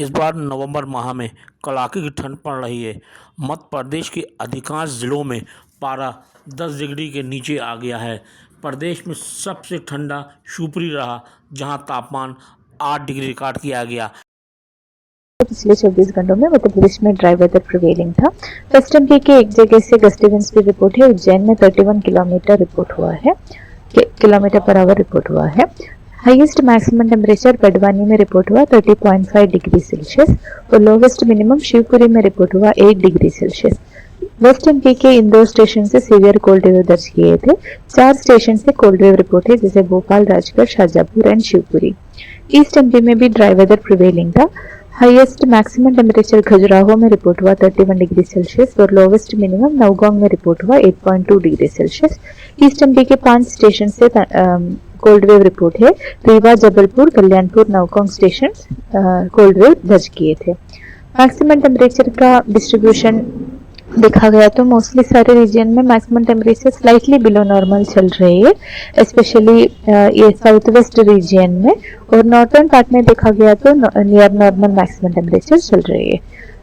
इस बार नवंबर माह में कड़ाके की ठंड पड़ रही है। मध्य प्रदेश के अधिकांश जिलों में पारा 10 डिग्री के नीचे आ गया है। प्रदेश में सबसे ठंडा शिवपुरी रहा, जहां तापमान 8 डिग्री रिकॉर्ड किया गया। पिछले 24 घंटों में मध्य प्रदेश में ड्राई वेदर प्रिवेलिंग था। वेस्टर्न के एक जगह से गस्टी विंड्स की रिपोर्ट है। उज्जैन में 31 किलोमीटर रिपोर्ट हुआ है, किलोमीटर पर आवर रिपोर्ट हुआ है। हाईएस्ट मैक्सिमम टेम्परेचर बड़वानी में रिपोर्ट हुआ 30.5 डिग्री सेल्सियस और लोवेस्ट मिनिमम शिवपुरी में रिपोर्ट हुआ 8 डिग्री सेल्सियस। वेस्ट एमपी के इन 2 स्टेशन से सीवियर कोल्ड वेव दर्ज किए थे। 4 स्टेशन से कोल्ड वेव रिपोर्ट है, जैसे Bhopal, Rajgarh, Shajapur and Shivpuri. East MP में भी ड्राई वेदर प्रिवेलिंग था। हाईएस्ट मैक्सिमम टेम्परेचर खजुराहो में रिपोर्ट हुआ 31 डिग्री सेल्सियस और लोवेस्ट मिनिमम नौगांव में रिपोर्ट हुआ 8.2 डिग्री सेल्सियस। ईस्ट एमपी के 5 स्टेशन से कोल्ड वेव रिपोर्ट है। Rewa, Jabalpur, Kalyanpur, Naugaon station cold wave दर्ज किए थे। मैक्सिमम टेम्परेचर का डिस्ट्रीब्यूशन देखा गया तो मोस्टली सारे रीजन में maximum temperature slightly below normal चल रही है, स्पेशली ये साउथ वेस्ट रीजन में। और नॉर्थर्न पार्ट में देखा गया तो नियर नॉर्मल मैक्सिमम टेम्परेचर चल रही है।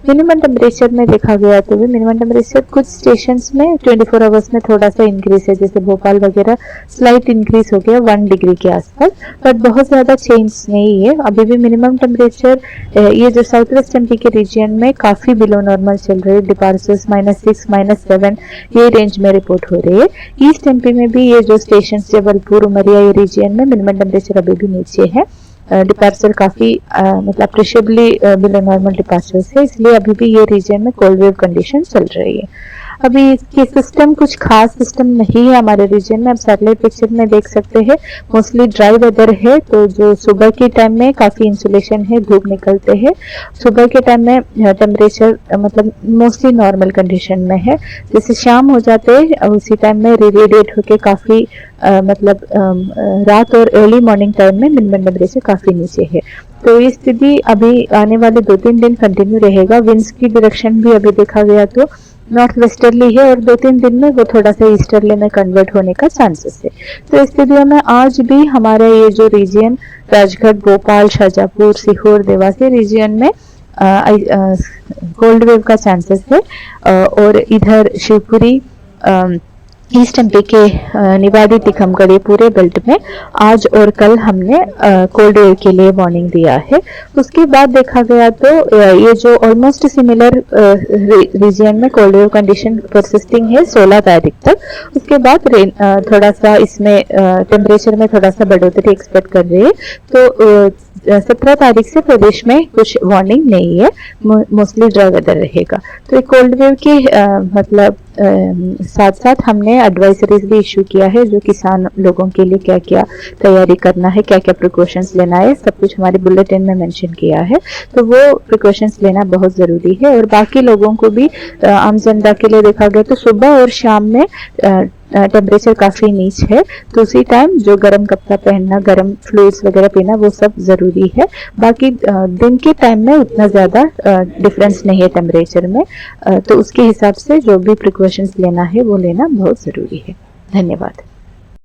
मिनिमम टेम्परेचर में देखा गया तो भी मिनिमम टेम्परेचर कुछ स्टेशंस में 24 आवर्स में थोड़ा सा इंक्रीज है, जैसे भोपाल वगैरह स्लाइट इंक्रीज हो गया 1 डिग्री के आसपास, बट बहुत ज़्यादा चेंज नहीं है। अभी भी मिनिमम टेम्परेचर ये जो साउथ वेस्ट एमपी के रीजन में काफ़ी बिलो नॉर्मल चल रही है। डिपार्चर्स -6 -7 ये रेंज में रिपोर्ट हो रही है। ईस्ट एमपी में भी ये जो स्टेशन जबलपुर, उमरिया ये रीजन में मिनिमम टेम्परेचर अभी भी नीचे है। डिपार्चर काफ़ी मतलब अप्रिशिएबली बिलो नॉर्मल डिपार्चर्स है, इसलिए अभी भी ये रीजन में कोल्ड वेव कंडीशन चल रही है। अभी इसकी सिस्टम कुछ खास सिस्टम नहीं है हमारे रीजन में। आप सैटेलाइट पिक्चर में देख सकते हैं, मोस्टली ड्राई वेदर है। तो जो सुबह के टाइम में काफ़ी इंसुलेशन है, धूप निकलते हैं। सुबह के टाइम में टेम्परेचर मतलब मोस्टली नॉर्मल कंडीशन में है। जैसे शाम हो जाते हैं उसी टाइम में रेडिएट होकर काफ़ी मतलब रात और अर्ली मॉर्निंग टाइम में मिनिमम टेम्परेचर काफ़ी नीचे है। तो ये स्थिति अभी आने वाले 2-3 दिन कंटिन्यू रहेगा। विंड्स की डायरेक्शन भी अभी देखा गया तो नॉर्थ वेस्टर्ली है और 2-3 दिन में वो थोड़ा सा ईस्टर्ली में कन्वर्ट होने का चांसेस है। तो इस स्थितियों में आज भी हमारा ये जो रीजन राजगढ़, भोपाल, शाजापुर, सीहोर, देवास रीजन में कोल्ड वेव का चांसेस है। और इधर शिवपुरी, ईस्ट एमपी के निवाड़ी, टीकमगढ़ पूरे बेल्ट में आज और कल हमने कोल्ड वेव के लिए वार्निंग दिया है। उसके बाद देखा गया तो ये जो ऑलमोस्ट सिमिलर रीजन में कोल्ड वेव कंडीशन परसिस्टिंग है 16 तारीख तक। उसके बाद थोड़ा सा इसमें टेम्परेचर में थोड़ा सा बढ़ोतरी एक्सपेक्ट कर रही है। तो 17 तारीख से प्रदेश में कुछ वार्निंग नहीं है, मोस्टली ड्राई वेदर रहेगा। तो कोल्ड वेव के मतलब साथ साथ हमने एडवाइजरीज भी इशू किया है, जो किसान लोगों के लिए क्या क्या तैयारी करना है, क्या क्या प्रिकॉशंस लेना है, सब कुछ हमारे बुलेटिन में मेंशन किया है। तो वो प्रिकॉशंस लेना बहुत ज़रूरी है। और बाकी लोगों को भी आम जनता के लिए देखा गया तो सुबह और शाम में टेम्परेचर काफ़ी नीच है, तो उसी टाइम जो गर्म कपड़ा पहनना, गर्म फ्लूइड्स वगैरह पीना वो सब ज़रूरी है। बाकी दिन के टाइम में उतना ज़्यादा डिफरेंस नहीं है टेम्परेचर में, तो उसके हिसाब से जो भी प्रिकॉशंस लेना है वो लेना बहुत ज़रूरी है। धन्यवाद।